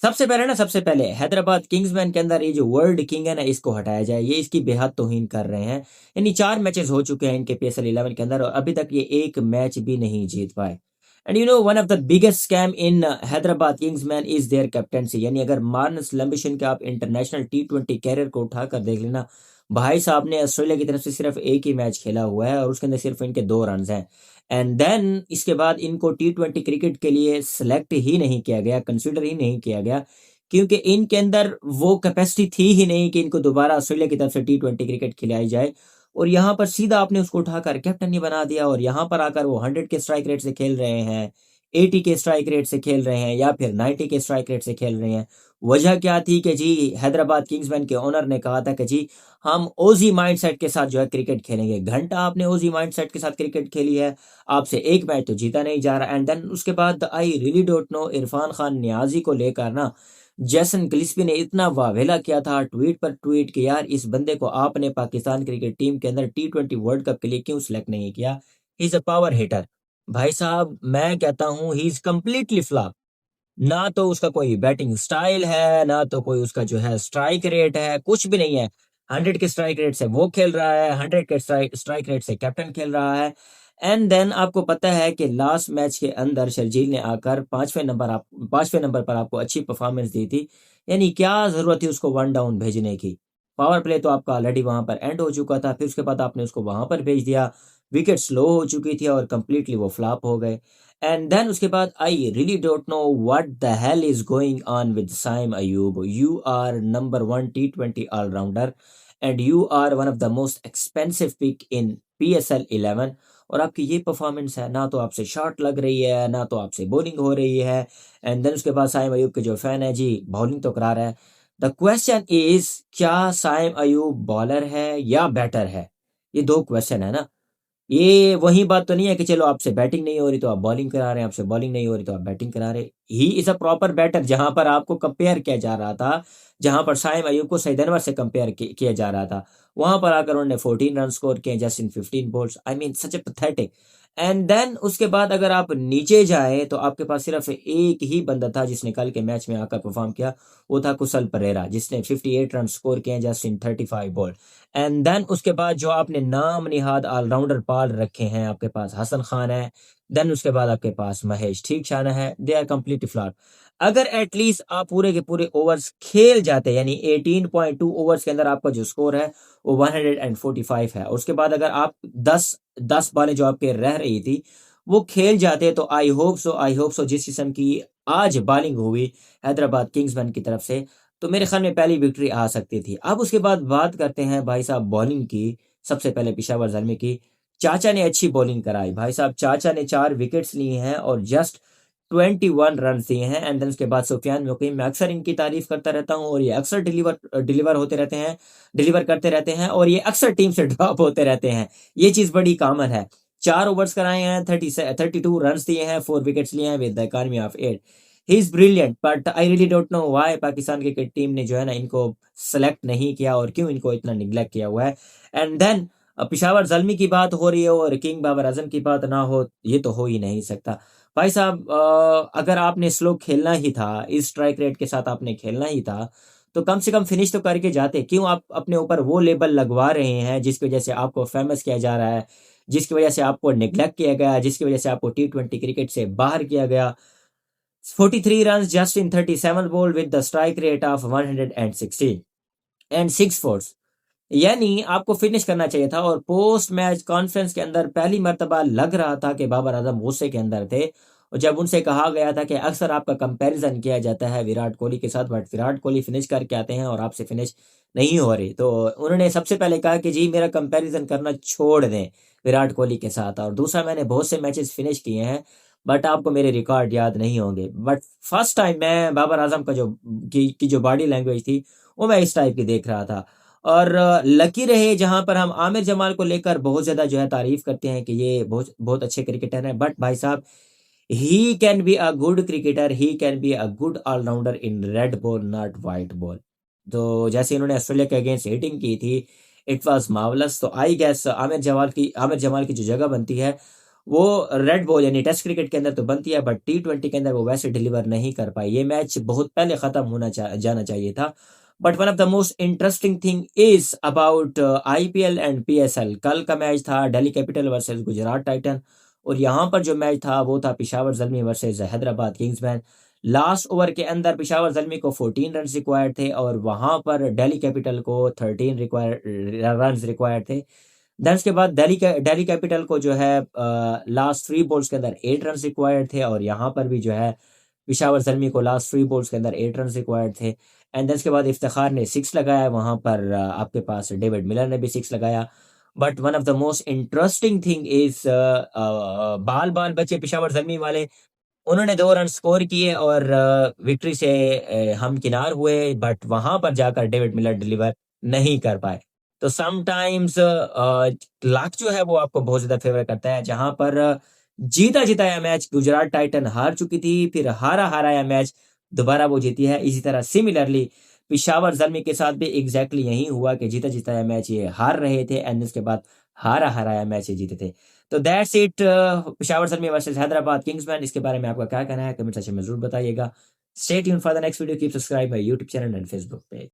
सबसे पहले हैदराबाद किंग्समैन के अंदर ये जो वर्ल्ड किंग है ना, इसको हटाया जाए। ये इसकी बेहद तौहीन कर रहे हैं। यानी 4 मैचेस हो चुके हैं इनके पीएसएल 11 के अंदर और अभी तक ये एक मैच भी नहीं जीत पाए। And you know one of the biggest scam in Hyderabad Kingsmen is their captaincy. यानी अगर मार्नस लंबिशन के आप इंटरनेशनल टी20 कैरियर को उठाकर देख लेना, भाई साहब ने ऑस्ट्रेलिया की तरफ से सिर्फ एक ही मैच खेला हुआ है और उसके अंदर सिर्फ इनके 2 रन हैं। एंड देन इसके बाद इनको टी20 क्रिकेट के लिए सिलेक्ट ही नहीं किया गया, कंसिडर ही नहीं किया गया, क्योंकि इनके अंदर वो कैपेसिटी थी ही नहीं कि इनको दोबारा ऑस्ट्रेलिया की तरफ से टी20 क्रिकेट खिलाई जाए। और यहाँ पर सीधा आपने उसको उठाकर कैप्टन ही बना दिया और यहाँ पर आकर वो 100 के स्ट्राइक रेट से खेल रहे हैं, 80 के स्ट्राइक रेट से खेल रहे हैं या फिर 90 के स्ट्राइक रेट से खेल रहे हैं। वजह क्या थी कि जी हैदराबाद किंग्समैन के ओनर ने कहा था कि जी हम ओजी माइंडसेट के साथ जो है क्रिकेट खेलेंगे। घंटा आपने ओजी माइंडसेट के साथ क्रिकेट खेली है, आपसे एक मैच तो जीता नहीं जा रहा। एंड देन उसके बाद I really don't know Irfan Khan Niazi को लेकर ना जैसन गिलिस्पी ने इतना वावेला किया था ट्वीट पर ट्वीट कि यार इस बंदे को आपने पाकिस्तान क्रिकेट टीम के अंदर टी20 वर्ल्ड कप के लिए क्यों सिलेक्ट नहीं किया। ही इज अ पावर हिटर। भाई साहब मैं कहता हूं ही इज कंप्लीटली फ्लॉप। ना तो उसका कोई बैटिंग स्टाइल है, ना तो कोई उसका जो है स्ट्राइक रेट है, कुछ भी नहीं है। 100 के स्ट्राइक रेट से वो खेल रहा है, 100 के स्ट्राइक रेट से कैप्टन खेल रहा है। एंड देन आपको पता है कि लास्ट मैच के अंदर शर्जील ने आकर 5वें नंबर पर आपको अच्छी परफॉर्मेंस दी थी। यानी क्या जरूरत थी उसको 1 डाउन भेजने की। पावर प्ले तो आपका ऑलरेडी वहां पर एंड हो चुका था, फिर उसके बाद आपने उसको वहां पर भेज दिया। विकेट स्लो हो चुकी थी और कंप्लीटली वो फ्लॉप हो गए। एंड देन उसके बाद I really don't know what the hell is going on with Saim Ayub. You are number 1 टी20 allrounder and you are one of the most expensive pick in PSL 11 और आपकी ये परफॉर्मेंस है। ना तो आपसे शॉट लग रही है, ना तो आपसे बॉलिंग हो रही है। एंड देन उसके बाद साइम अयूब के जो फैन है जी बॉलिंग तो करा रहा है। द क्वेश्चन इज क्या साइम अयूब बॉलर है या बैटर है? ये 2 क्वेश्चन है ना। ये वही बात तो नहीं है कि चलो आपसे बैटिंग नहीं हो रही तो आप बॉलिंग करा रहे हैं, आपसे बॉलिंग नहीं हो रही तो आप बैटिंग करा रहे हैं। He is a proper batter. जहां पर आपको कंपेयर किया जा रहा था, जहां पर साइम अयूब को सईद अनवर से कंपेयर किया जा रहा था, वहां पर आकर उन्होंने 14 रन स्कोर किए just in 15 balls. I mean such a pathetic. And then उसके बाद अगर आप नीचे जाए तो आपके पास सिर्फ एक ही बंदा था जिसने कल के मैच में आकर परफॉर्म किया, वो था कुशल परेरा जिसने 58 रन स्कोर किए just in 35 ball. And then उसके बाद जो आपने नाम निहाद ऑलराउंडर पाल रखे हैं, आपके पास हसन खान है, देन उसके बाद आपके पास महेश ठीक शाना है, दे आर कंप्लीटली फ्लॉप। अगर एटलीस्ट आप पूरे के पूरे ओवर्स खेल जाते, यानी 18.2 ओवर्स के अंदर आपका जो स्कोर है वो 145 है, उसके बाद अगर आप 10 बॉलें जो आपके रह रही थी वो खेल जाते तो आई होप सो जिस किस्म की आज बॉलिंग हुई हैदराबाद किंग्समैन की तरफ से, तो मेरे ख्याल में पहली विक्ट्री आ सकती थी। अब उसके बाद बात करते हैं भाई साहब बॉलिंग की। सबसे पहले पेशावर जलमी की। चाचा ने अच्छी बॉलिंग कराई भाई साहब, चाचा ने 4 विकेट्स लिए हैं और जस्ट 21 रन दिए हैं। एंड देन उसके बाद सुफियान मुकीम, मैं अक्सर इनकी तारीफ करता रहता हूं और ये अक्सर डिलीवर होते रहते हैं, डिलीवर करते रहते हैं और ये अक्सर टीम से ड्रॉप होते रहते हैं। ये चीज बड़ी कॉमन है। 4 ओवर्स कराए हैं, 32 रन दिए हैं, 4 विकेट्स लिए हैं with the economy of 8। He is brilliant but I really don't know why Pakistan cricket team ने जो है ना इनको सेलेक्ट नहीं किया और क्यों इनको इतना निगलेक्ट किया हुआ है। एंड देन पिशावर जल्मी की बात हो रही है और किंग बाबर आजम की बात ना हो, ये तो हो ही नहीं सकता। भाई साहब अगर आपने स्लो खेलना ही था, इस स्ट्राइक रेट के साथ आपने खेलना ही था, तो कम से कम फिनिश तो करके जाते। क्यों आप अपने ऊपर वो लेबल लगवा रहे हैं जिसकी वजह से आपको फेमस किया जा रहा है, जिसकी वजह से आपको निगलेक्ट किया गया, जिसकी वजह से आपको टी20 क्रिकेट से बाहर किया गया। 43 runs just in 37 ball with the strike rate of 116 and 6 fours। यानी आपको फिनिश करना चाहिए था। और पोस्ट मैच कॉन्फ्रेंस के अंदर पहली मर्तबा लग रहा था कि बाबर आजम गुस्से के अंदर थे और जब उनसे कहा गया था कि अक्सर आपका कंपैरिजन किया जाता है विराट कोहली के साथ, बट विराट कोहली फिनिश करके आते हैं और आपसे फिनिश नहीं हो रही, तो उन्होंने सबसे पहले कहा कि जी मेरा कंपैरिजन करना छोड़ दें विराट कोहली के साथ। और दूसरा, मैंने बहुत से मैचेस फिनिश किए हैं बट आपको मेरे रिकॉर्ड याद नहीं होंगे। बट फर्स्ट टाइम मैं बाबर आजम का जो की जो बॉडी लैंग्वेज थी वो मैं इस टाइप की देख रहा था। और लकी रहे जहां पर हम आमिर जमाल को लेकर बहुत ज्यादा जो है तारीफ करते हैं कि ये बहुत बहुत अच्छे क्रिकेटर हैं, बट भाई साहब he can be a good cricketer, he can be a good all rounder in red ball not white ball. तो जैसे इन्होंने ऑस्ट्रेलिया के अगेंस्ट हिटिंग की थी, इट वाज मार्वलस। तो आई गेस आमिर जमाल की जो जगह बनती है वो रेड बॉल यानी टेस्ट क्रिकेट के अंदर तो बनती है, बट T20 के अंदर वो वैसे डिलीवर नहीं कर पाई। ये मैच बहुत पहले खत्म जाना चाहिए था। But one of the most interesting thing is about IPL and PSL। कल का मैच था Delhi Capital versus Gujarat Titan, और यहाँ पर जो मैच था वो था Peshawar Zalmi versus Hyderabad Kingsmen. Last over के अंदर पेशावर जल्मी को 14 रन रिक्वायर्ड थे, और वहां पर दिल्ली कैपिटल को 13 रन रिक्वायर्ड थे। देन उसके बाद दिल्ली कैपिटल को जो है लास्ट 3 बॉल्स के अंदर 8 रन रिक्वायर्ड थे, और यहाँ पर भी जो है पेशावर जल्मी को लास्ट 3 बॉल्स के अंदर 8 रन रिक्वायर्ड थे। एंड देन उसके बाद इफ्तिखार ने 6 लगाया, वहां पर आपके पास डेविड मिलर ने भी 6 लगाया। But one of the most interesting thing is बाल बाल बचे पेशावर जल्मी वाले, उन्होंने 2 रन स्कोर किए और विक्ट्री से हमकिनार हुए, बट वहां पर जाकर डेविड मिलर डिलीवर नहीं कर पाए। तो समटाइम्स लक जो है वो आपको बहुत ज्यादा फेवर करता है। जहां पर जीता जिताया मैच गुजरात टाइटन हार चुकी थी, फिर हारा हाराया मैच दोबारा वो जीती है। इसी तरह सिमिलरली पिशावर जल्मी के साथ भी एग्जैक्टली यही हुआ कि जीता जिताया मैच ये हार रहे थे, एंड उसके बाद हारा हराया मैच ये जीते थे। तो that's it, Peshawar Zalmi versus Hyderabad Kingsmen. इसके बारे में आपका क्या कहना है कमेंट सेक्शन में जरूर बताइएगा। Stay tuned for the next video, keep subscribe my YouTube channel and Facebook page.